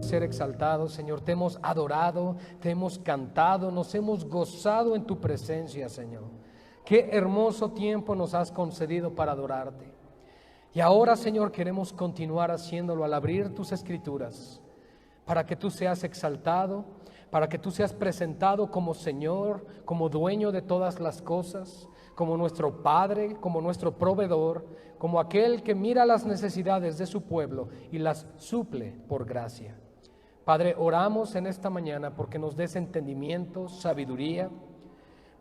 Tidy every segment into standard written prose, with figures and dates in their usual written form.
ser exaltado, Señor. Te hemos adorado, te hemos cantado, nos hemos gozado en tu presencia, Señor. Qué hermoso tiempo nos has concedido para adorarte. Y ahora, Señor, queremos continuar haciéndolo al abrir tus escrituras, para que tú seas exaltado, para que tú seas presentado como Señor, como dueño de todas las cosas, como nuestro Padre, como nuestro proveedor, como aquel que mira las necesidades de su pueblo y las suple por gracia. Padre, oramos en esta mañana porque nos des entendimiento, sabiduría,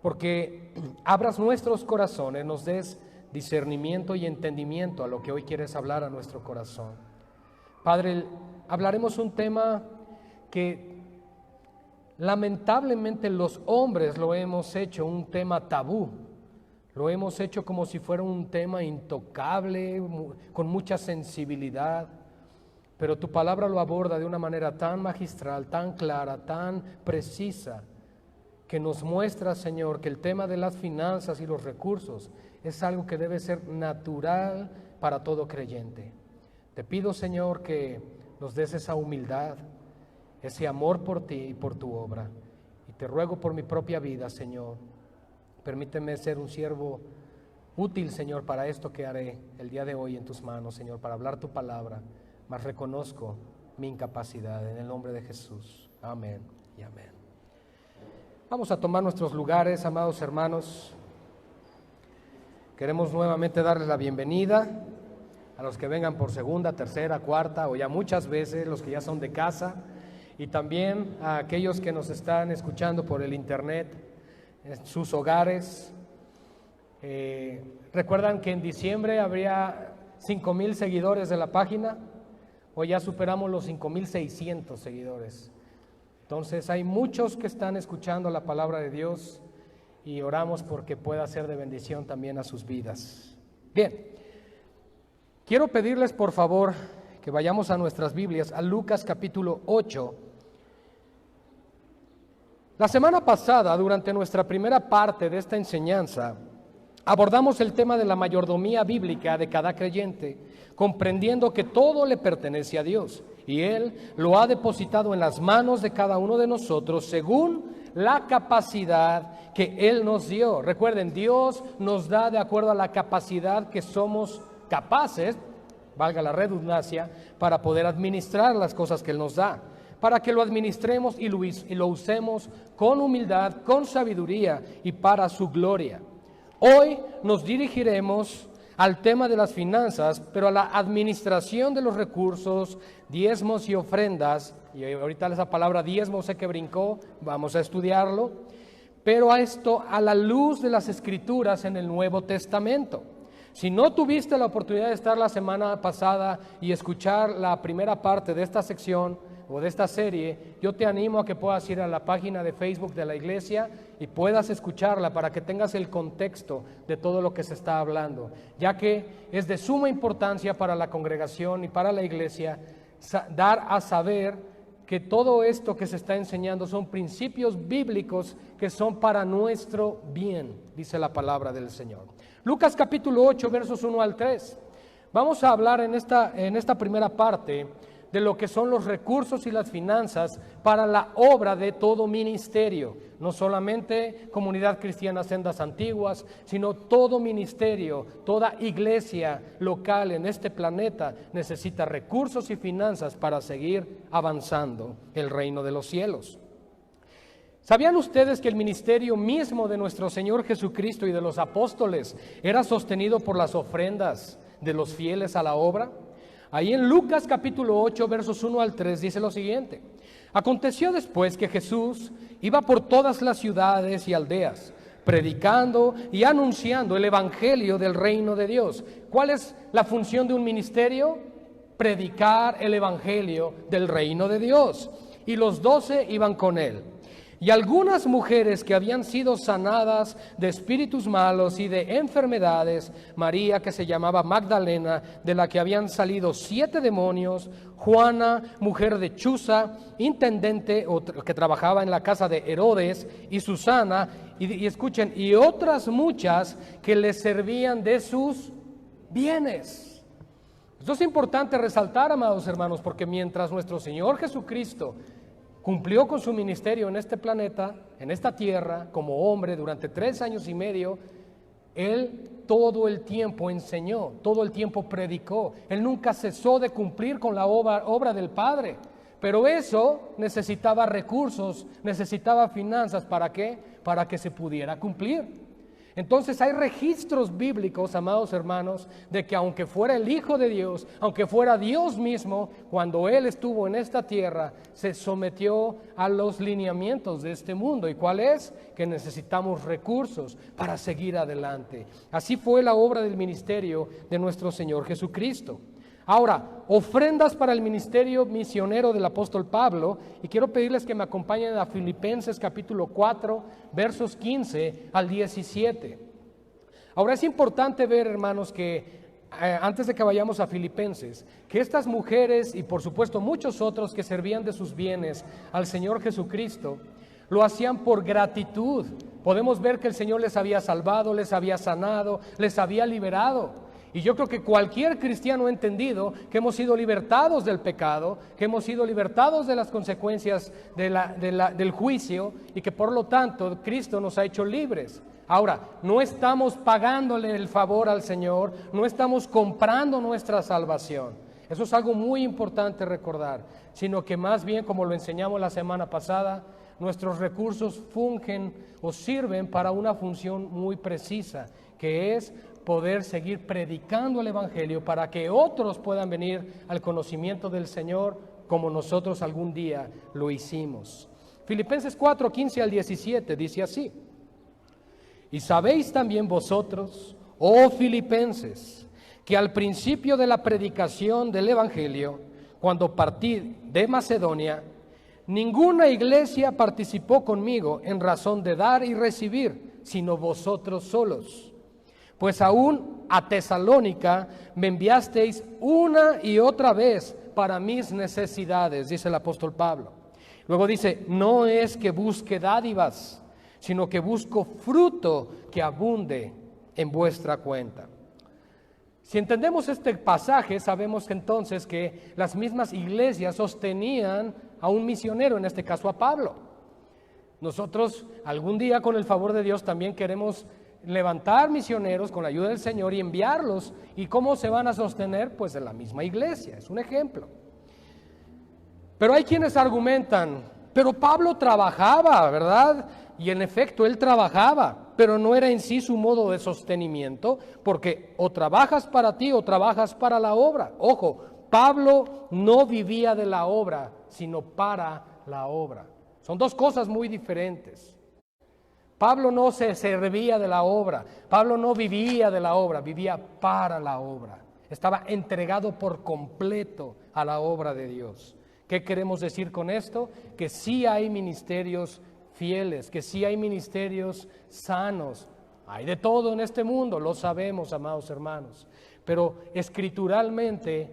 porque abras nuestros corazones, nos des discernimiento y entendimiento a lo que hoy quieres hablar a nuestro corazón. Padre, hablaremos un tema que lamentablemente los hombres lo hemos hecho un tema tabú, lo hemos hecho como si fuera un tema intocable, con mucha sensibilidad, pero tu palabra lo aborda de una manera tan magistral, tan clara, tan precisa, que nos muestra, Señor, que el tema de las finanzas y los recursos es algo que debe ser natural para todo creyente. Te pido, Señor, que nos des esa humildad, ese amor por ti y por tu obra. Y te ruego por mi propia vida, Señor, permíteme ser un siervo útil, Señor, para esto que haré el día de hoy en tus manos, Señor, para hablar tu palabra, mas reconozco mi incapacidad en el nombre de Jesús. Amén y amén. Vamos a tomar nuestros lugares, amados hermanos. Queremos nuevamente darles la bienvenida a los que vengan por segunda, tercera, cuarta o ya muchas veces, los que ya son de casa, y también a aquellos que nos están escuchando por el internet en sus hogares. ¿Recuerdan que en diciembre habría 5,000 seguidores de la página? Hoy ya superamos los 5,600 seguidores. Entonces hay muchos que están escuchando la palabra de Dios y oramos porque pueda ser de bendición también a sus vidas. Bien, quiero pedirles por favor que vayamos a nuestras Biblias, a Lucas capítulo 8. La semana pasada, durante nuestra primera parte de esta enseñanza, abordamos el tema de la mayordomía bíblica de cada creyente, comprendiendo que todo le pertenece a Dios y Él lo ha depositado en las manos de cada uno de nosotros según la capacidad que Él nos dio. Recuerden, Dios nos da de acuerdo a la capacidad que somos capaces, valga la redundancia, para poder administrar las cosas que Él nos da, para que lo administremos y lo usemos con humildad, con sabiduría y para su gloria. Hoy nos dirigiremos al tema de las finanzas, pero a la administración de los recursos, diezmos y ofrendas. Y ahorita esa palabra diezmo sé que brincó, vamos a estudiarlo, pero a esto a la luz de las Escrituras en el Nuevo Testamento. Si no tuviste la oportunidad de estar la semana pasada y escuchar la primera parte de esta sección o de esta serie, yo te animo a que puedas ir a la página de Facebook de la iglesia y puedas escucharla para que tengas el contexto de todo lo que se está hablando, ya que es de suma importancia para la congregación y para la iglesia dar a saber que todo esto que se está enseñando son principios bíblicos que son para nuestro bien, dice la palabra del Señor. Lucas capítulo 8, versos 1 al 3. Vamos a hablar en esta primera parte de lo que son los recursos y las finanzas para la obra de todo ministerio, no solamente Comunidad Cristiana Sendas Antiguas, sino todo ministerio, toda iglesia local en este planeta necesita recursos y finanzas para seguir avanzando el reino de los cielos. ¿Sabían ustedes que el ministerio mismo de nuestro Señor Jesucristo y de los apóstoles era sostenido por las ofrendas de los fieles a la obra? Ahí en Lucas capítulo 8, versos 1 al 3 dice lo siguiente: aconteció después que Jesús iba por todas las ciudades y aldeas, predicando y anunciando el evangelio del reino de Dios. ¿Cuál es la función de un ministerio? Predicar el evangelio del reino de Dios. Y los 12 iban con él. Y algunas mujeres que habían sido sanadas de espíritus malos y de enfermedades, María, que se llamaba Magdalena, de la que habían salido 7 demonios, Juana, mujer de Chuza, intendente que trabajaba en la casa de Herodes, y Susana, y escuchen, y otras muchas que le servían de sus bienes. Esto es importante resaltar, amados hermanos, porque mientras nuestro Señor Jesucristo cumplió con su ministerio en este planeta, en esta tierra, como hombre durante 3 años y medio, Él todo el tiempo enseñó, todo el tiempo predicó. Él nunca cesó de cumplir con la obra del Padre. Pero eso necesitaba recursos, necesitaba finanzas. ¿Para qué? Para que se pudiera cumplir. Entonces hay registros bíblicos, amados hermanos, de que aunque fuera el Hijo de Dios, aunque fuera Dios mismo, cuando Él estuvo en esta tierra, se sometió a los lineamientos de este mundo. ¿Y cuál es? Que necesitamos recursos para seguir adelante. Así fue la obra del ministerio de nuestro Señor Jesucristo. Ahora, ofrendas para el ministerio misionero del apóstol Pablo, y quiero pedirles que me acompañen a Filipenses capítulo 4, versos 15 al 17. Ahora es importante ver, hermanos, que antes de que vayamos a Filipenses, que estas mujeres y por supuesto muchos otros que servían de sus bienes al Señor Jesucristo, lo hacían por gratitud. Podemos ver que el Señor les había salvado, les había sanado, les había liberado. Y yo creo que cualquier cristiano ha entendido que hemos sido libertados del pecado, que hemos sido libertados de las consecuencias del juicio y que por lo tanto Cristo nos ha hecho libres. Ahora, no estamos pagándole el favor al Señor, no estamos comprando nuestra salvación. Eso es algo muy importante recordar, sino que más bien, como lo enseñamos la semana pasada, nuestros recursos fungen o sirven para una función muy precisa, que es poder seguir predicando el Evangelio para que otros puedan venir al conocimiento del Señor como nosotros algún día lo hicimos. Filipenses 4, 15 al 17 dice así: y sabéis también vosotros, oh filipenses, que al principio de la predicación del Evangelio, cuando partí de Macedonia, ninguna iglesia participó conmigo en razón de dar y recibir, sino vosotros solos. Pues aún a Tesalónica me enviasteis una y otra vez para mis necesidades, dice el apóstol Pablo. Luego dice, no es que busque dádivas, sino que busco fruto que abunde en vuestra cuenta. Si entendemos este pasaje, sabemos entonces que las mismas iglesias sostenían a un misionero, en este caso a Pablo. Nosotros algún día, con el favor de Dios, también queremos levantar misioneros con la ayuda del Señor y enviarlos. ¿Y cómo se van a sostener? Pues en la misma iglesia, es un ejemplo. Pero hay quienes argumentan, pero Pablo trabajaba, ¿verdad? Y en efecto, él trabajaba, pero no era en sí su modo de sostenimiento, porque o trabajas para ti o trabajas para la obra. Ojo, Pablo no vivía de la obra, sino para la obra. Son dos cosas muy diferentes. Pablo no se servía de la obra, Pablo no vivía de la obra, vivía para la obra. Estaba entregado por completo a la obra de Dios. ¿Qué queremos decir con esto? Que sí hay ministerios fieles, que sí hay ministerios sanos. Hay de todo en este mundo, lo sabemos, amados hermanos. Pero escrituralmente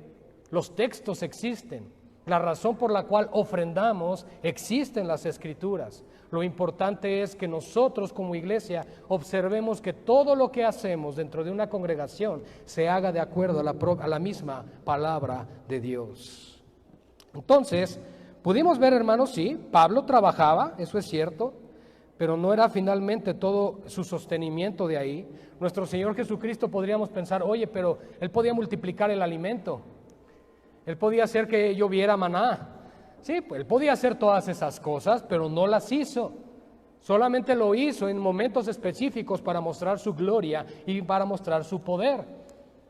los textos existen. La razón por la cual ofrendamos existe en las Escrituras. Lo importante es que nosotros como iglesia observemos que todo lo que hacemos dentro de una congregación se haga de acuerdo a la misma palabra de Dios. Entonces, pudimos ver, hermanos, sí, Pablo trabajaba, eso es cierto, pero no era finalmente todo su sostenimiento de ahí. Nuestro Señor Jesucristo podríamos pensar, oye, pero Él podía multiplicar el alimento. Él podía hacer que lloviera maná. Sí, pues Él podía hacer todas esas cosas, pero no las hizo. Solamente lo hizo en momentos específicos para mostrar su gloria y para mostrar su poder.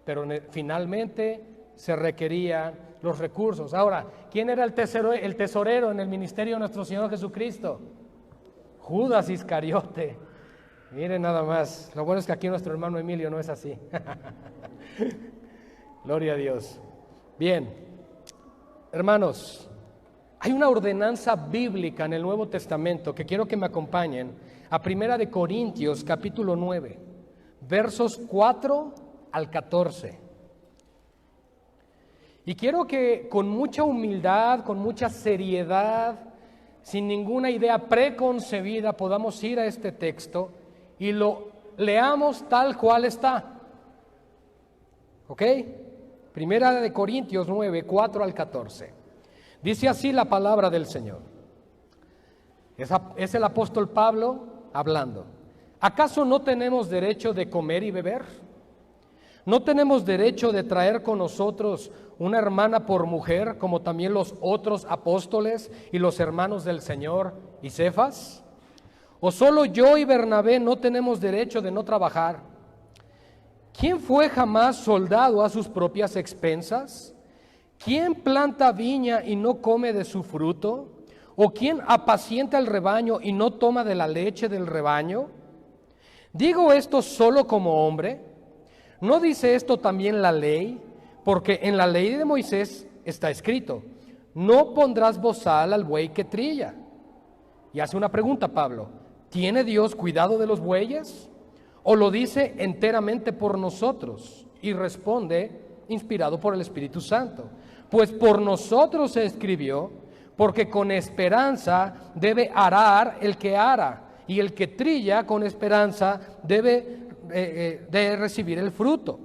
Pero finalmente se requerían los recursos. Ahora, ¿quién era el tesorero en el ministerio de nuestro Señor Jesucristo? Judas Iscariote. Miren nada más. Lo bueno es que aquí nuestro hermano Emilio no es así. Gloria a Dios. Bien, hermanos, hay una ordenanza bíblica en el Nuevo Testamento que quiero que me acompañen a 1 Corintios capítulo 9, versos 4 al 14. Y quiero que con mucha humildad, con mucha seriedad, sin ninguna idea preconcebida, podamos ir a este texto y lo leamos tal cual está. ¿Ok? Primera de Corintios 9, 4 al 14. Dice así la palabra del Señor. Es el apóstol Pablo hablando. ¿Acaso no tenemos derecho de comer y beber? ¿No tenemos derecho de traer con nosotros una hermana por mujer, como también los otros apóstoles y los hermanos del Señor y Cefas? ¿O solo yo y Bernabé no tenemos derecho de no trabajar? ¿Quién fue jamás soldado a sus propias expensas? ¿Quién planta viña y no come de su fruto? ¿O quién apacienta el rebaño y no toma de la leche del rebaño? ¿Digo esto solo como hombre? ¿No dice esto también la ley? Porque en la ley de Moisés está escrito: no pondrás bozal al buey que trilla. Y hace una pregunta Pablo: ¿tiene Dios cuidado de los bueyes? ¿O lo dice enteramente por nosotros? Y responde, inspirado por el Espíritu Santo: pues por nosotros se escribió, porque con esperanza debe arar el que ara, y el que trilla con esperanza debe de recibir el fruto.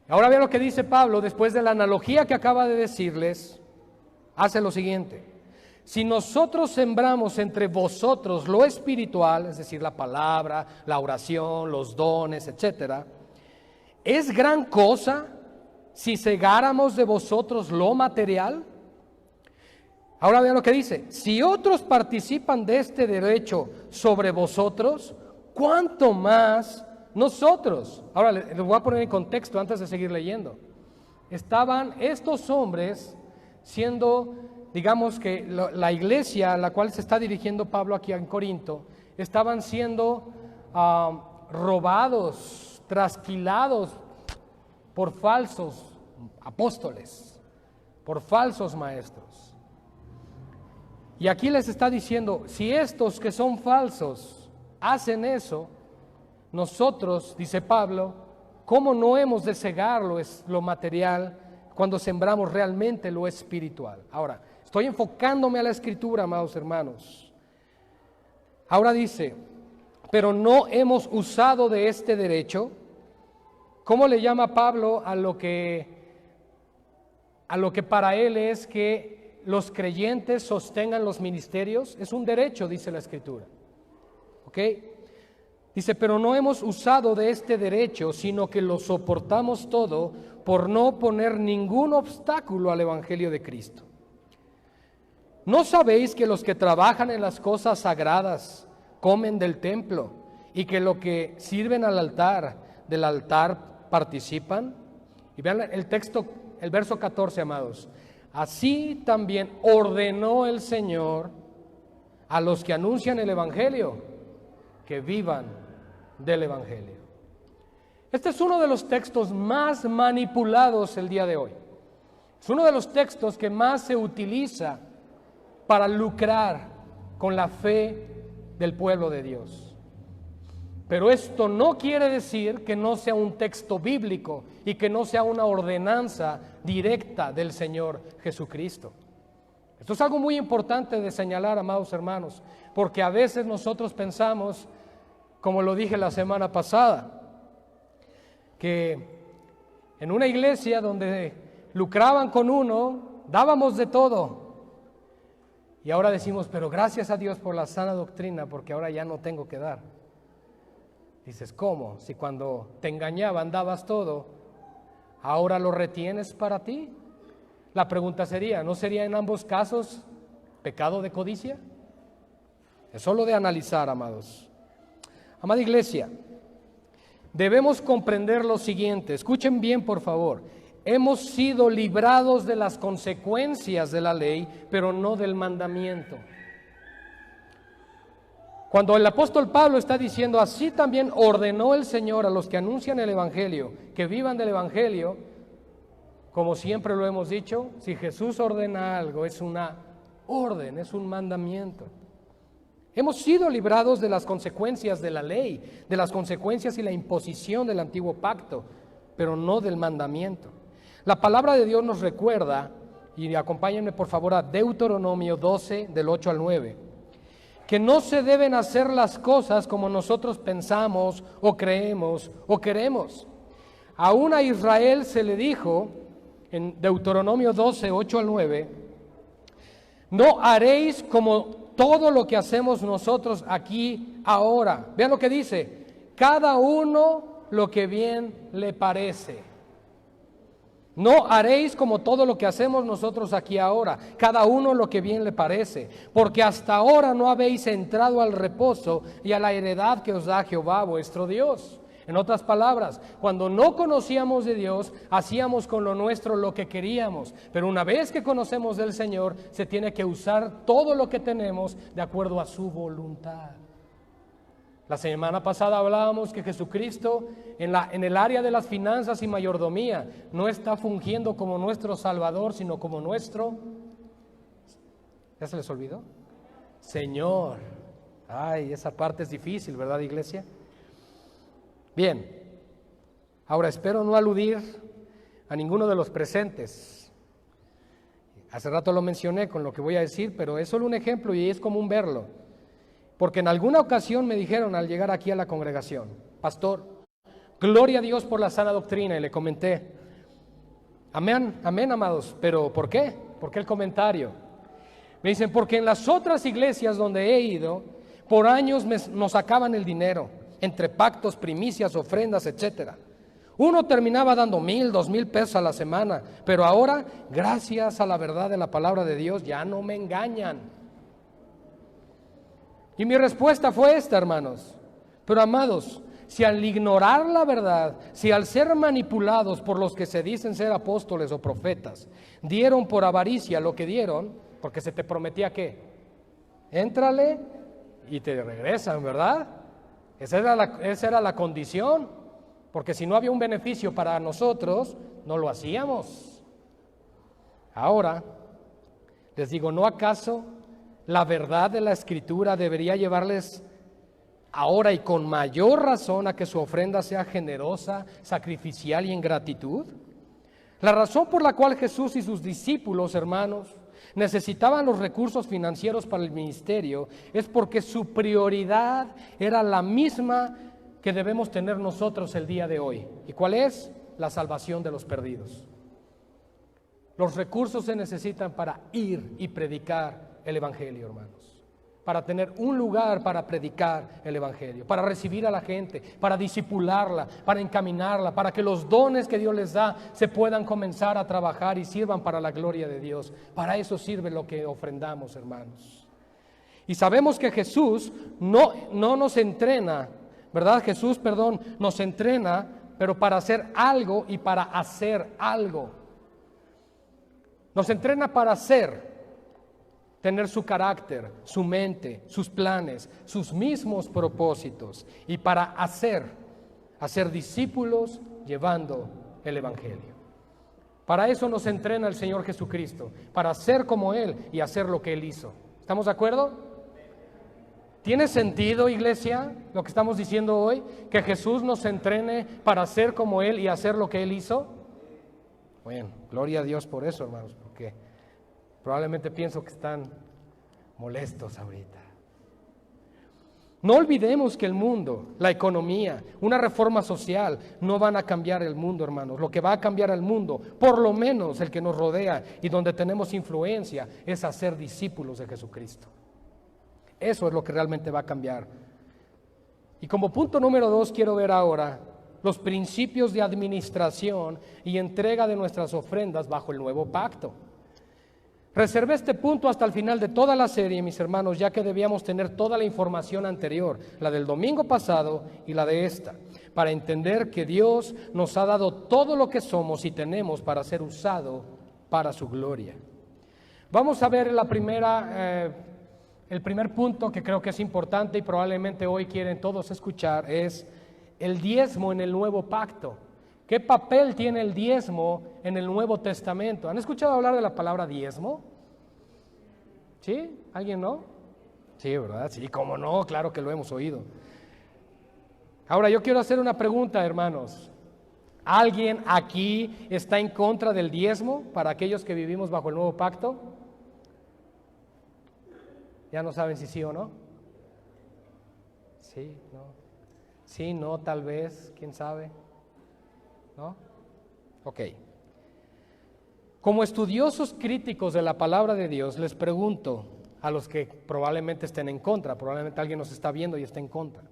Ahora vean lo que dice Pablo después de la analogía que acaba de decirles. Hace lo siguiente: si nosotros sembramos entre vosotros lo espiritual, es decir, la palabra, la oración, los dones, etcétera, ¿es gran cosa si segáramos de vosotros lo material? Ahora vean lo que dice: si otros participan de este derecho sobre vosotros, ¿cuánto más nosotros? Ahora les voy a poner en contexto antes de seguir leyendo. Estaban estos hombres siendo, digamos que la iglesia a la cual se está dirigiendo Pablo aquí en Corinto, estaban siendo robados, trasquilados por falsos apóstoles, por falsos maestros. Y aquí les está diciendo: si estos que son falsos hacen eso, nosotros, dice Pablo, ¿cómo no hemos de cegar lo material cuando sembramos realmente lo espiritual? Ahora, estoy enfocándome a la Escritura, amados hermanos. Ahora dice: pero no hemos usado de este derecho. ¿Cómo le llama Pablo a lo que para él es que los creyentes sostengan los ministerios? Es un derecho, dice la Escritura. ¿Ok? Dice: pero no hemos usado de este derecho, sino que lo soportamos todo por no poner ningún obstáculo al Evangelio de Cristo. ¿No sabéis que los que trabajan en las cosas sagradas comen del templo, y que los que sirven del altar participan? Y vean el texto, el verso 14, amados. Así también ordenó el Señor a los que anuncian el Evangelio que vivan del Evangelio. Este es uno de los textos más manipulados el día de hoy. Es uno de los textos que más se utiliza para lucrar con la fe del pueblo de Dios. Pero esto no quiere decir que no sea un texto bíblico y que no sea una ordenanza directa del Señor Jesucristo. Esto es algo muy importante de señalar, amados hermanos, porque a veces nosotros pensamos, como lo dije la semana pasada, que en una iglesia donde lucraban con uno, dábamos de todo. Y ahora decimos: pero gracias a Dios por la sana doctrina, porque ahora ya no tengo que dar. Dices: ¿cómo? Si cuando te engañaban dabas todo, ¿ahora lo retienes para ti? La pregunta sería: ¿no sería en ambos casos pecado de codicia? Es solo de analizar, amados. Amada iglesia, debemos comprender lo siguiente. Escuchen bien, por favor. Hemos sido librados de las consecuencias de la ley, pero no del mandamiento. Cuando el apóstol Pablo está diciendo: así también ordenó el Señor a los que anuncian el Evangelio que vivan del Evangelio, como siempre lo hemos dicho, si Jesús ordena algo, es una orden, es un mandamiento. Hemos sido librados de las consecuencias de la ley, de las consecuencias y la imposición del antiguo pacto, pero no del mandamiento. La palabra de Dios nos recuerda, y acompáñenme por favor a Deuteronomio 12, del 8 al 9, que no se deben hacer las cosas como nosotros pensamos o creemos o queremos. Aún a Israel se le dijo, en Deuteronomio 12, 8 al 9, no haréis como todo lo que hacemos nosotros aquí ahora. Vean lo que dice, cada uno lo que bien le parece. No haréis como todo lo que hacemos nosotros aquí ahora, cada uno lo que bien le parece, porque hasta ahora no habéis entrado al reposo y a la heredad que os da Jehová vuestro Dios. En otras palabras, cuando no conocíamos de Dios, hacíamos con lo nuestro lo que queríamos, pero una vez que conocemos del Señor, se tiene que usar todo lo que tenemos de acuerdo a su voluntad. La semana pasada hablábamos que Jesucristo en el área de las finanzas y mayordomía no está fungiendo como nuestro Salvador, sino como nuestro, ¿ya se les olvidó? Señor. Ay, esa parte es difícil, ¿verdad, iglesia? Bien, ahora espero no aludir a ninguno de los presentes. Hace rato lo mencioné con lo que voy a decir, pero es solo un ejemplo y es común verlo. Porque en alguna ocasión me dijeron al llegar aquí a la congregación, pastor, gloria a Dios por la sana doctrina, y le comenté, amén, amén, amados, pero ¿por qué? ¿Por qué el comentario? Me dicen, porque en las otras iglesias donde he ido, por años nos sacaban el dinero, entre pactos, primicias, ofrendas, etcétera. Uno terminaba dando 1,000, 2,000 pesos a la semana, pero ahora, gracias a la verdad de la palabra de Dios, ya no me engañan. Y mi respuesta fue esta, hermanos. Pero amados, si al ignorar la verdad, si al ser manipulados por los que se dicen ser apóstoles o profetas, dieron por avaricia lo que dieron, porque se te prometía que, éntrale y te regresan, ¿verdad? Esa era la condición, porque si no había un beneficio para nosotros, no lo hacíamos. Ahora, les digo, ¿no acaso la verdad de la Escritura debería llevarles ahora y con mayor razón a que su ofrenda sea generosa, sacrificial y en gratitud? La razón por la cual Jesús y sus discípulos, hermanos, necesitaban los recursos financieros para el ministerio es porque su prioridad era la misma que debemos tener nosotros el día de hoy. ¿Y cuál es? La salvación de los perdidos. Los recursos se necesitan para ir y predicar el Evangelio, hermanos, para tener un lugar para predicar el Evangelio, para recibir a la gente, para discipularla, para encaminarla, para que los dones que Dios les da se puedan comenzar a trabajar y sirvan para la gloria de Dios. Para eso sirve lo que ofrendamos, hermanos. Y sabemos que Jesús no nos entrena, ¿verdad? Jesús, nos entrena, pero para hacer algo y para hacer algo. Nos entrena para tener su carácter, su mente, sus planes, sus mismos propósitos, y para hacer discípulos llevando el Evangelio. Para eso nos entrena el Señor Jesucristo, para ser como Él y hacer lo que Él hizo. ¿Estamos de acuerdo? ¿Tiene sentido, iglesia, lo que estamos diciendo hoy? Que Jesús nos entrene para ser como Él y hacer lo que Él hizo. Bueno, gloria a Dios por eso, hermanos, porque probablemente pienso que están molestos ahorita. No olvidemos que el mundo, la economía, una reforma social no van a cambiar el mundo, hermanos. Lo que va a cambiar el mundo, por lo menos el que nos rodea y donde tenemos influencia, es hacer discípulos de Jesucristo. Eso es lo que realmente va a cambiar. Y como punto número 2 quiero ver ahora los principios de administración y entrega de nuestras ofrendas bajo el nuevo pacto. Reservé este punto hasta el final de toda la serie, mis hermanos, ya que debíamos tener toda la información anterior, la del domingo pasado y la de esta, para entender que Dios nos ha dado todo lo que somos y tenemos para ser usado para su gloria. Vamos a ver el primer punto que creo que es importante y probablemente hoy quieren todos escuchar, es el diezmo en el nuevo pacto. ¿Qué papel tiene el diezmo en el Nuevo Testamento? ¿Han escuchado hablar de la palabra diezmo? ¿Sí? ¿Alguien no? Sí, ¿verdad? Sí, cómo no, claro que lo hemos oído. Ahora yo quiero hacer una pregunta, hermanos. ¿Alguien aquí está en contra del diezmo para aquellos que vivimos bajo el nuevo pacto? Ya no saben si sí o no. Sí, no. Sí, no, tal vez, quién sabe. ¿No? Ok. Como estudiosos críticos de la palabra de Dios, les pregunto a los que probablemente estén en contra, probablemente alguien nos está viendo y está en contra.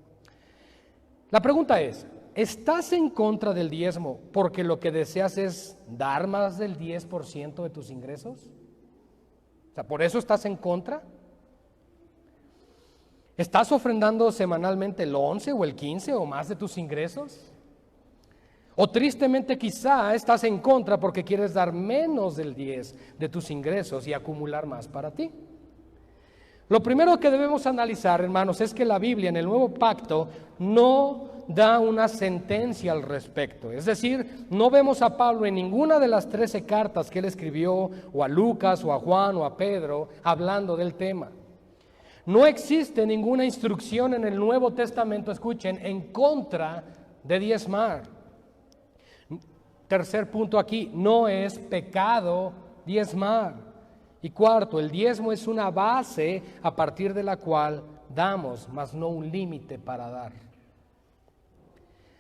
La pregunta es, ¿estás en contra del diezmo porque lo que deseas es dar más del 10% de tus ingresos? O sea, ¿por eso estás en contra? ¿Estás ofrendando semanalmente el 11 o el 15 o más de tus ingresos? O tristemente quizá estás en contra porque quieres dar menos del 10 de tus ingresos y acumular más para ti. Lo primero que debemos analizar, hermanos, es que la Biblia en el Nuevo Pacto no da una sentencia al respecto. Es decir, no vemos a Pablo en ninguna de las 13 cartas que él escribió, o a Lucas, o a Juan, o a Pedro, hablando del tema. No existe ninguna instrucción en el Nuevo Testamento, escuchen, en contra de diezmar. Tercer punto aquí, no es pecado diezmar. Y cuarto, el diezmo es una base a partir de la cual damos, mas no un límite para dar.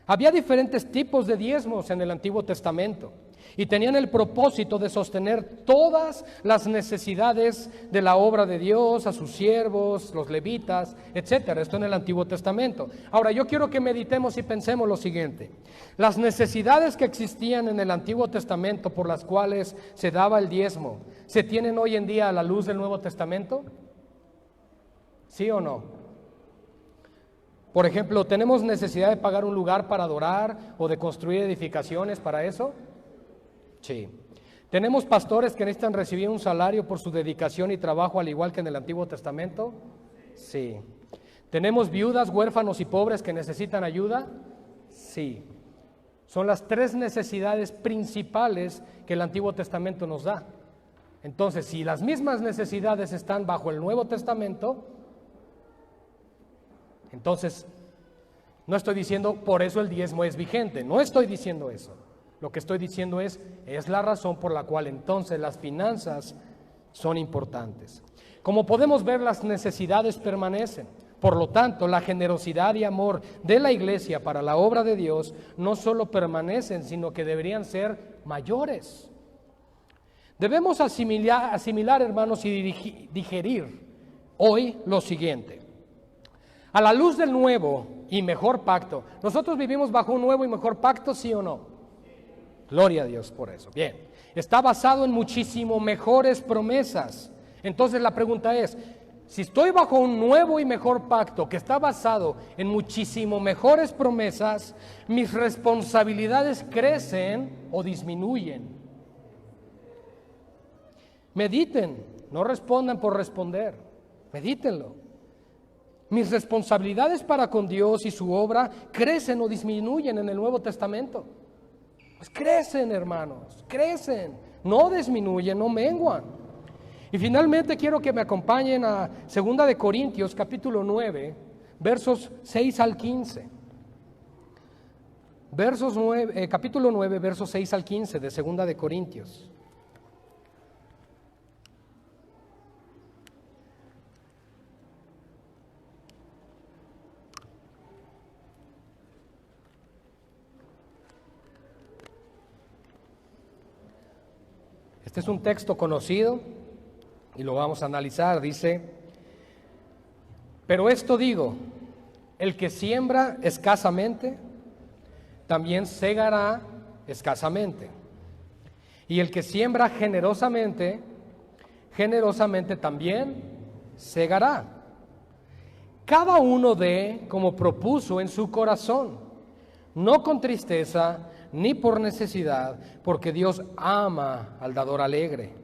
Había diferentes tipos de diezmos en el Antiguo Testamento y tenían el propósito de sostener todas las necesidades de la obra de Dios, a sus siervos, los levitas, etcétera. Esto en el Antiguo Testamento. Ahora, yo quiero que meditemos y pensemos lo siguiente. Las necesidades que existían en el Antiguo Testamento por las cuales se daba el diezmo, ¿se tienen hoy en día a la luz del Nuevo Testamento? ¿Sí o no? Por ejemplo, ¿tenemos necesidad de pagar un lugar para adorar o de construir edificaciones para eso? Sí. ¿Tenemos pastores que necesitan recibir un salario por su dedicación y trabajo al igual que en el Antiguo Testamento? Sí. ¿Tenemos viudas, huérfanos y pobres que necesitan ayuda? Sí. Son las 3 necesidades principales que el Antiguo Testamento nos da. Entonces, si las mismas necesidades están bajo el Nuevo Testamento, entonces no estoy diciendo por eso el diezmo es vigente, no estoy diciendo eso. Lo que estoy diciendo es la razón por la cual entonces las finanzas son importantes. Como podemos ver, las necesidades permanecen. Por lo tanto, la generosidad y amor de la iglesia para la obra de Dios no solo permanecen, sino que deberían ser mayores. Debemos asimilar, hermanos, y digerir hoy lo siguiente. A la luz del nuevo y mejor pacto, ¿nosotros vivimos bajo un nuevo y mejor pacto, sí o no? Gloria a Dios por eso. Bien, está basado en muchísimo mejores promesas. Entonces la pregunta es, si estoy bajo un nuevo y mejor pacto que está basado en muchísimo mejores promesas, mis responsabilidades crecen o disminuyen. Mediten, no respondan por responder, medítenlo. Mis responsabilidades para con Dios y su obra crecen o disminuyen en el Nuevo Testamento. Pues crecen, hermanos, crecen, no disminuyen, no menguan. Y finalmente quiero que me acompañen a 2 de Corintios, capítulo 9, versos 6 al 15. Capítulo 9, versos 6 al 15 de 2 de Corintios. Este es un texto conocido y lo vamos a analizar. Dice, pero esto digo, el que siembra escasamente, también segará escasamente. Y el que siembra generosamente, generosamente también segará. Cada uno dé como propuso en su corazón, no con tristeza, ni por necesidad, porque Dios ama al dador alegre.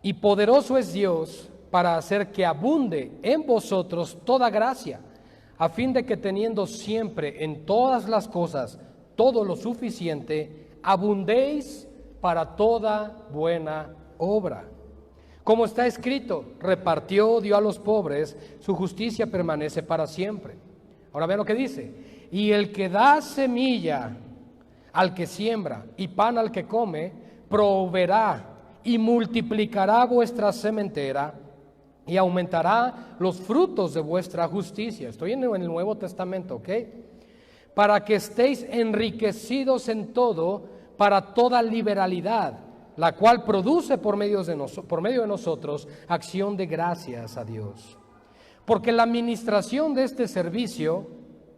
Y poderoso es Dios para hacer que abunde en vosotros toda gracia, a fin de que teniendo siempre en todas las cosas todo lo suficiente, abundéis para toda buena obra. Como está escrito, repartió, dio a los pobres, su justicia permanece para siempre. Ahora vean lo que dice. Y el que da semilla al que siembra y pan al que come, proveerá y multiplicará vuestra sementera y aumentará los frutos de vuestra justicia. Estoy en el Nuevo Testamento, ¿ok? para que estéis enriquecidos en todo para toda liberalidad, la cual produce por medio de nosotros acción de gracias a Dios. Porque la administración de este servicio,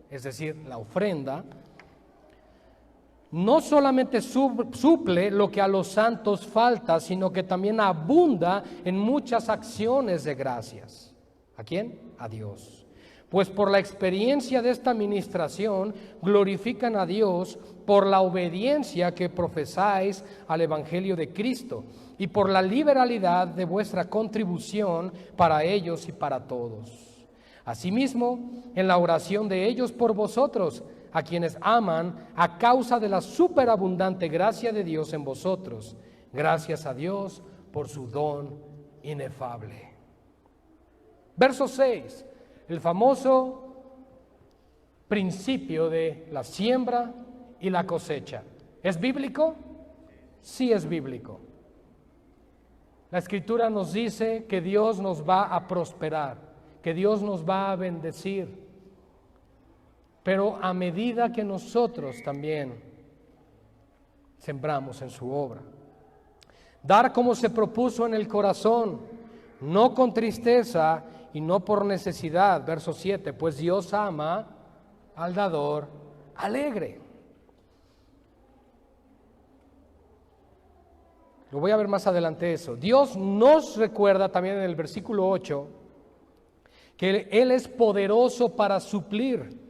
es decir, la ofrenda, no solamente suple lo que a los santos falta, sino que también abunda en muchas acciones de gracias. ¿A quién? A Dios. Pues por la experiencia de esta administración glorifican a Dios por la obediencia que profesáis al Evangelio de Cristo y por la liberalidad de vuestra contribución para ellos y para todos. Asimismo, en la oración de ellos por vosotros, a quienes aman a causa de la superabundante gracia de Dios en vosotros. Gracias a Dios por su don inefable. Verso 6, el famoso principio de la siembra y la cosecha. ¿Es bíblico? Sí es bíblico. La Escritura nos dice que Dios nos va a prosperar, que Dios nos va a bendecir. Pero a medida que nosotros también sembramos en su obra. Dar como se propuso en el corazón, no con tristeza y no por necesidad. Verso 7, pues Dios ama al dador alegre. Lo voy a ver más adelante eso. Dios nos recuerda también en el versículo 8 que Él es poderoso para suplir,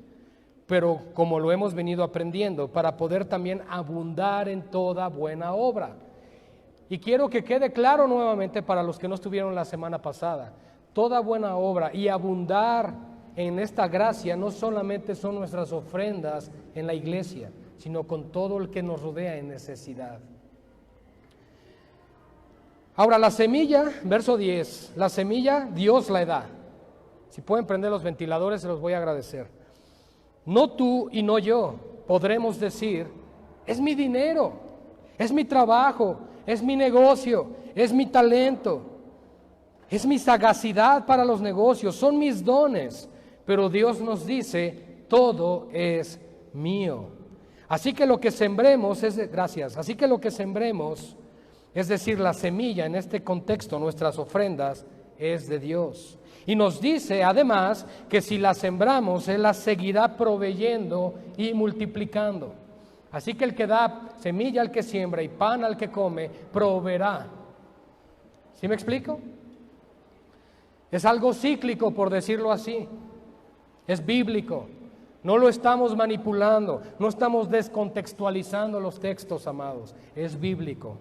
pero como lo hemos venido aprendiendo, para poder también abundar en toda buena obra. Y quiero que quede claro nuevamente para los que no estuvieron la semana pasada, toda buena obra y abundar en esta gracia no solamente son nuestras ofrendas en la iglesia, sino con todo el que nos rodea en necesidad. Ahora la semilla, verso 10, la semilla Dios la da. Si pueden prender los ventiladores se los voy a agradecer. No tú y no yo podremos decir, es mi dinero, es mi trabajo, es mi negocio, es mi talento, es mi sagacidad para los negocios, son mis dones. Pero Dios nos dice, todo es mío. Así que lo que sembremos así que lo que sembremos, es decir, la semilla en este contexto, nuestras ofrendas, es de Dios. Y nos dice además que si la sembramos, Él la seguirá proveyendo y multiplicando. Así que el que da semilla al que siembra y pan al que come, proveerá. ¿Sí me explico? Es algo cíclico, por decirlo así. Es bíblico. No lo estamos manipulando, no estamos descontextualizando los textos, amados. Es bíblico.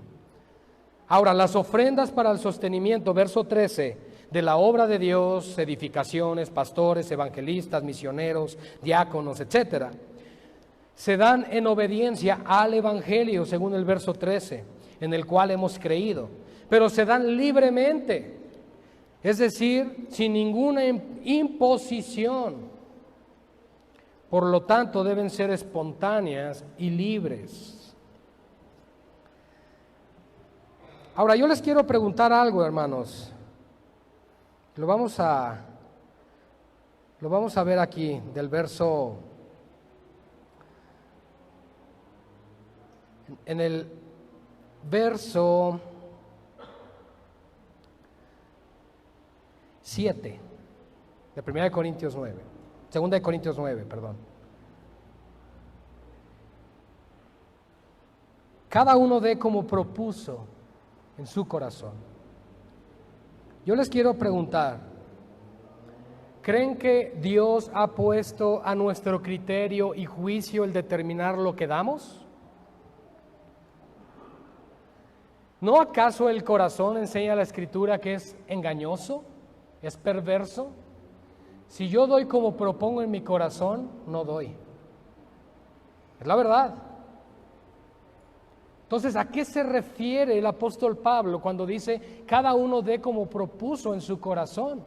Ahora, las ofrendas para el sostenimiento, verso 13, de la obra de Dios, edificaciones, pastores, evangelistas, misioneros, diáconos, etcétera, se dan en obediencia al Evangelio, según el verso 13, en el cual hemos creído, pero se dan libremente, es decir, sin ninguna imposición. Por lo tanto, deben ser espontáneas y libres. Ahora, yo les quiero preguntar algo, hermanos. Lo vamos a ver aquí del verso, en el verso 7 de 1 Corintios 9, 2 Corintios 9, perdón. Cada uno dé como propuso en su corazón. Yo les quiero preguntar, ¿creen que Dios ha puesto a nuestro criterio y juicio el determinar lo que damos? ¿No acaso el corazón, enseña la Escritura, que es engañoso, es perverso? Si yo doy como propongo en mi corazón, no doy. Es la verdad. Entonces, ¿a qué se refiere el apóstol Pablo cuando dice cada uno dé como propuso en su corazón?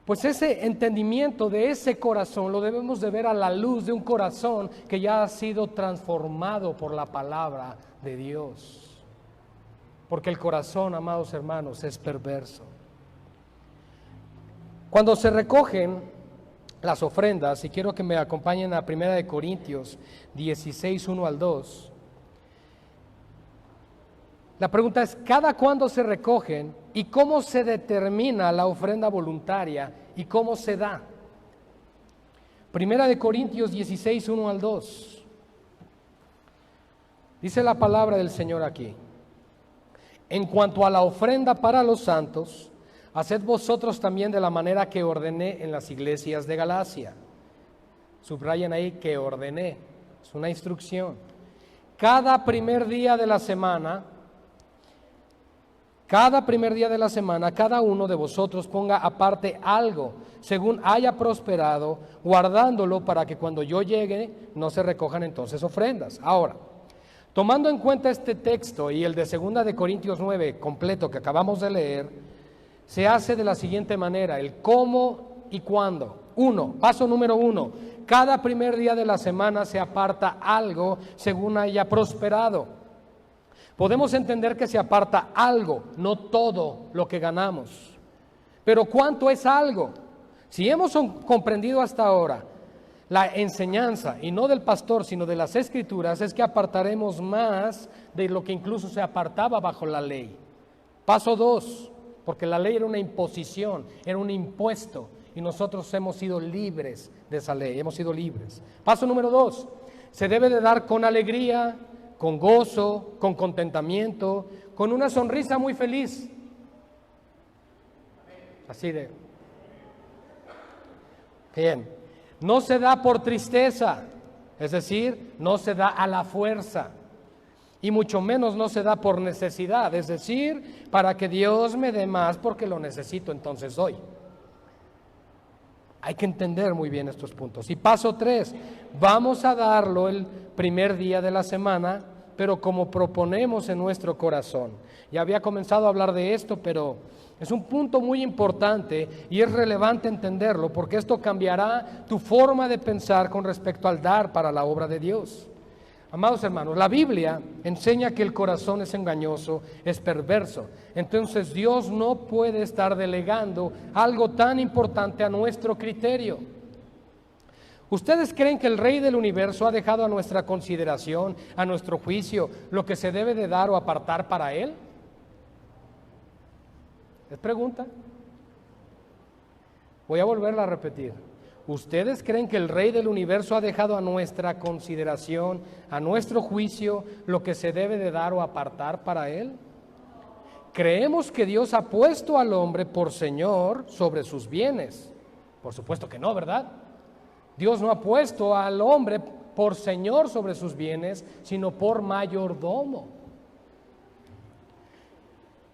Pues ese entendimiento de ese corazón lo debemos de ver a la luz de un corazón que ya ha sido transformado por la palabra de Dios. Porque el corazón, amados hermanos, es perverso. Cuando se recogen las ofrendas, y quiero que me acompañen a 1 Corintios 16, 1 al 2. La pregunta es, ¿cada cuándo se recogen y cómo se determina la ofrenda voluntaria y cómo se da? 1 Corintios 16, 1 al 2. Dice la palabra del Señor aquí: en cuanto a la ofrenda para los santos, haced vosotros también de la manera que ordené en las iglesias de Galacia. Subrayen ahí que ordené, es una instrucción. Cada primer día de la semana, cada uno de vosotros ponga aparte algo, según haya prosperado, guardándolo para que cuando yo llegue no se recojan entonces ofrendas. Ahora, tomando en cuenta este texto y el de 2 de Corintios 9 completo que acabamos de leer, se hace de la siguiente manera: el cómo y cuándo. Paso número 1, cada primer día de la semana se aparta algo según haya prosperado. Podemos entender que se aparta algo, no todo lo que ganamos. Pero ¿cuánto es algo? Si hemos comprendido hasta ahora la enseñanza, y no del pastor, sino de las Escrituras, es que apartaremos más de lo que incluso se apartaba bajo la ley. Paso 2, porque la ley era una imposición, era un impuesto, y nosotros hemos sido libres de esa ley, hemos sido libres. Paso número 2, se debe de dar con alegría, con gozo, con contentamiento, con una sonrisa muy feliz. Así de... Bien. No se da por tristeza, es decir, no se da a la fuerza. Y mucho menos no se da por necesidad, es decir, para que Dios me dé más porque lo necesito, entonces doy. Hay que entender muy bien estos puntos. Y paso 3, vamos a darlo el primer día de la semana, pero como proponemos en nuestro corazón. Ya había comenzado a hablar de esto, pero es un punto muy importante y es relevante entenderlo, porque esto cambiará tu forma de pensar con respecto al dar para la obra de Dios. Amados hermanos, la Biblia enseña que el corazón es engañoso, es perverso. Entonces Dios no puede estar delegando algo tan importante a nuestro criterio. ¿Ustedes creen que el Rey del Universo ha dejado a nuestra consideración, a nuestro juicio, lo que se debe de dar o apartar para Él? ¿Es pregunta? Voy a volverla a repetir. ¿Ustedes creen que el Rey del Universo ha dejado a nuestra consideración, a nuestro juicio, lo que se debe de dar o apartar para Él? ¿Creemos que Dios ha puesto al hombre por Señor sobre sus bienes? Por supuesto que no, ¿verdad? Dios no ha puesto al hombre por Señor sobre sus bienes, sino por mayordomo.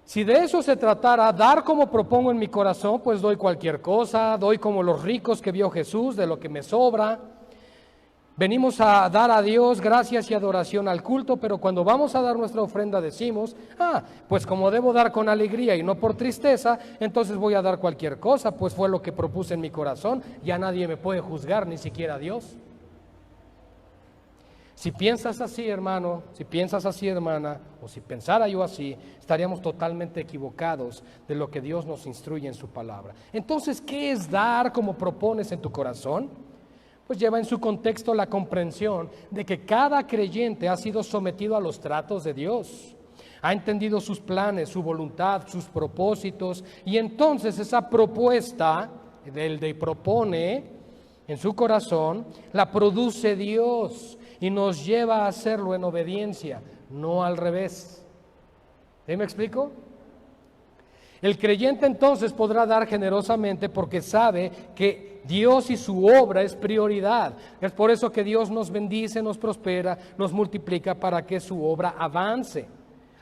Si de eso se tratara, dar como propongo en mi corazón, pues doy cualquier cosa, doy como los ricos que vio Jesús, de lo que me sobra. Venimos a dar a Dios gracias y adoración al culto, pero cuando vamos a dar nuestra ofrenda decimos, pues como debo dar con alegría y no por tristeza, entonces voy a dar cualquier cosa, pues fue lo que propuse en mi corazón, ya nadie me puede juzgar, ni siquiera Dios. Si piensas así, hermano, si piensas así, hermana, o si pensara yo así, estaríamos totalmente equivocados de lo que Dios nos instruye en su palabra. Entonces, ¿qué es dar como propones en tu corazón? Pues lleva en su contexto la comprensión de que cada creyente ha sido sometido a los tratos de Dios, ha entendido sus planes, su voluntad, sus propósitos, y entonces esa propuesta del de propone en su corazón, la produce Dios y nos lleva a hacerlo en obediencia, no al revés. ¿Sí me explico? El creyente entonces podrá dar generosamente porque sabe que Dios y su obra es prioridad. Es por eso que Dios nos bendice, nos prospera, nos multiplica para que su obra avance.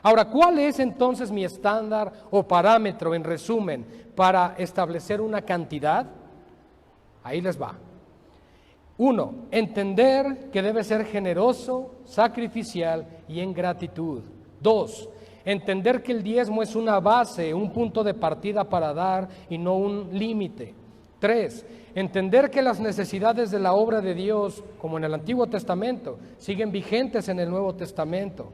Ahora, ¿cuál es entonces mi estándar o parámetro, en resumen, para establecer una cantidad? Ahí les va. 1, entender que debe ser generoso, sacrificial y en gratitud. 2, entender que el diezmo es una base, un punto de partida para dar y no un límite. 3, entender que las necesidades de la obra de Dios, como en el Antiguo Testamento, siguen vigentes en el Nuevo Testamento.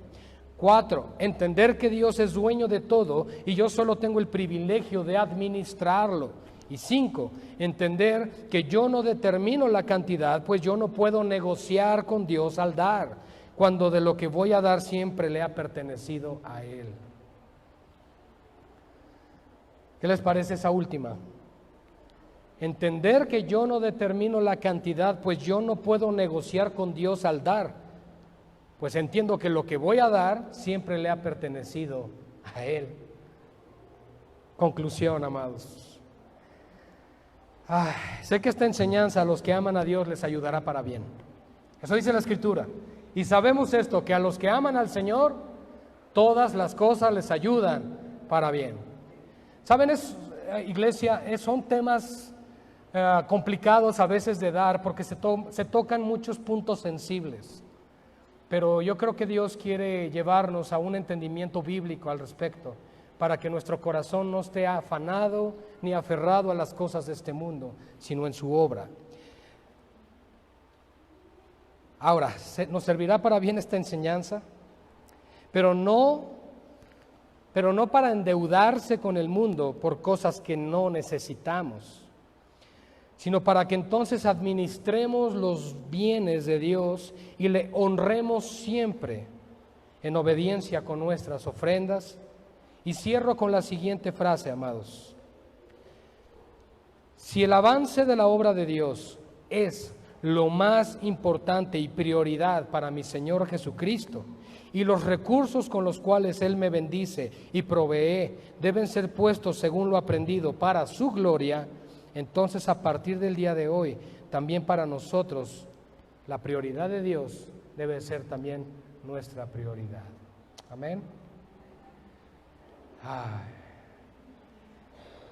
4, entender que Dios es dueño de todo y yo solo tengo el privilegio de administrarlo. Y 5, entender que yo no determino la cantidad, pues yo no puedo negociar con Dios al dar, cuando de lo que voy a dar siempre le ha pertenecido a Él. ¿Qué les parece esa última? Entender que yo no determino la cantidad, pues yo no puedo negociar con Dios al dar, pues entiendo que lo que voy a dar siempre le ha pertenecido a Él. Conclusión, amados. Sé que esta enseñanza a los que aman a Dios les ayudará para bien. Eso dice la Escritura. Y sabemos esto, que a los que aman al Señor, todas las cosas les ayudan para bien. ¿Saben, iglesia, son temas complicados a veces de dar porque se tocan muchos puntos sensibles. Pero yo creo que Dios quiere llevarnos a un entendimiento bíblico al respecto, para que nuestro corazón no esté afanado ni aferrado a las cosas de este mundo, sino en su obra. Ahora, nos servirá para bien esta enseñanza, pero no para endeudarse con el mundo por cosas que no necesitamos, sino para que entonces administremos los bienes de Dios y le honremos siempre en obediencia con nuestras ofrendas. Y cierro con la siguiente frase, amados. Si el avance de la obra de Dios es lo más importante y prioridad para mi Señor Jesucristo, y los recursos con los cuales Él me bendice y provee deben ser puestos según lo aprendido para su gloria, entonces a partir del día de hoy, también para nosotros, la prioridad de Dios debe ser también nuestra prioridad. Amén.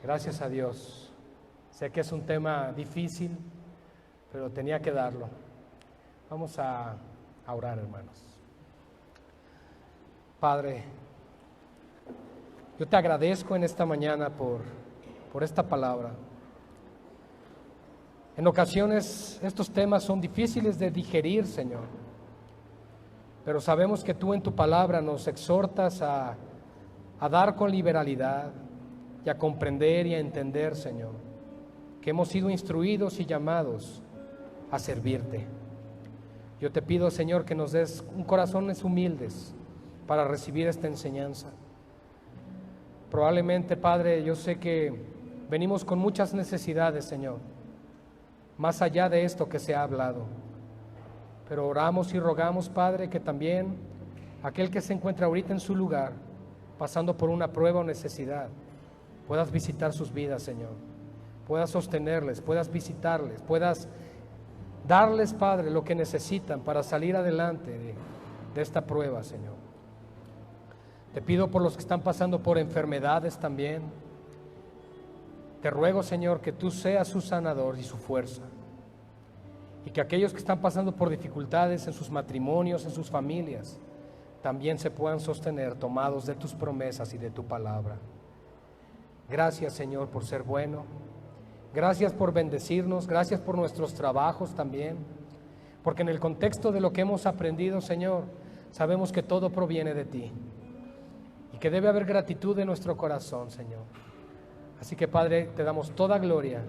Gracias a Dios. Sé que es un tema difícil, pero tenía que darlo. Vamos a orar, hermanos. Padre, yo te agradezco en esta mañana por esta palabra. En ocasiones estos temas son difíciles de digerir, Señor, pero sabemos que tú en tu palabra nos exhortas a dar con liberalidad y a comprender y a entender, Señor, que hemos sido instruidos y llamados a servirte. Yo te pido, Señor, que nos des un corazones humildes para recibir esta enseñanza. Probablemente, Padre, yo sé que venimos con muchas necesidades, Señor, más allá de esto que se ha hablado. Pero oramos y rogamos, Padre, que también aquel que se encuentra ahorita en su lugar, pasando por una prueba o necesidad, puedas visitar sus vidas, Señor, puedas sostenerles, puedas visitarles, puedas darles, Padre, lo que necesitan para salir adelante de esta prueba, Señor. Te pido por los que están pasando por enfermedades también. Te ruego, Señor, que tú seas su sanador y su fuerza, y que aquellos que están pasando por dificultades en sus matrimonios, en sus familias, también se puedan sostener tomados de tus promesas y de tu palabra. Gracias, Señor, por ser bueno. Gracias por bendecirnos. Gracias por nuestros trabajos también. Porque en el contexto de lo que hemos aprendido, Señor, sabemos que todo proviene de ti y que debe haber gratitud en nuestro corazón, Señor. Así que, Padre, te damos toda gloria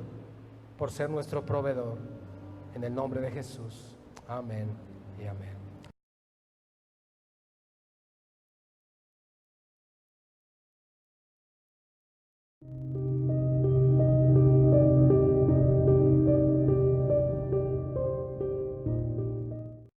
por ser nuestro proveedor. En el nombre de Jesús. Amén y amén.